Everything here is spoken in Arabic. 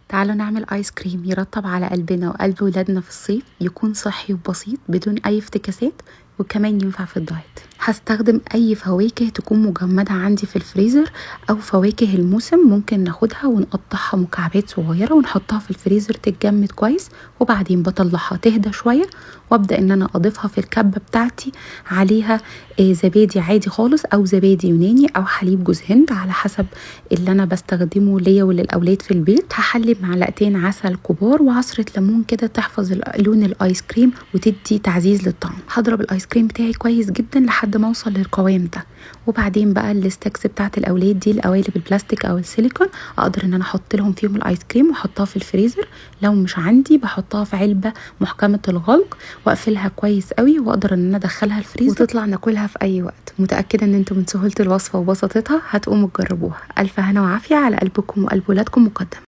تعالوا نعمل ايس كريم يرطب على قلبنا وقلب ولادنا في الصيف، يكون صحي وبسيط بدون اي افتكاسات، وكمان ينفع في الدايت. هستخدم اي فواكه تكون مجمدة عندي في الفريزر او فواكه الموسم، ممكن ناخدها ونقطعها مكعبات صغيرة ونحطها في الفريزر تتجمد كويس، وبعدين بطلعها تهدى شوية وابدا ان انا اضيفها في الكبة بتاعتي عليها زبادي عادي خالص او زبادي يوناني او حليب جوز هند على حسب اللي انا بستخدمه ليا وللاولاد في البيت. هحلي بمعلقتين عسل كبار وعصرة ليمون كده تحفظ لون الايس كريم وتدي تعزيز للطعم. هضرب الايس كريم بتاعي كويس جدا لحد ما اوصل للقوام ده، وبعدين بقى الستيكس بتاعت الاولاد دي، القوالب البلاستيك او السيليكون، اقدر ان انا احط لهم فيهم الايس كريم واحطها في الفريزر. لو مش عندي بحطها في علبة محكمة الغلق واقفلها كويس قوي، واقدر ان انا ادخلها الفريزر وتطلع ناكلها في اي وقت. متاكده ان انتم من سهوله الوصفه وبساطتها هتقوموا تجربوها. الف هنا وعافيه على قلبكم وقلب ولادكم مقدما.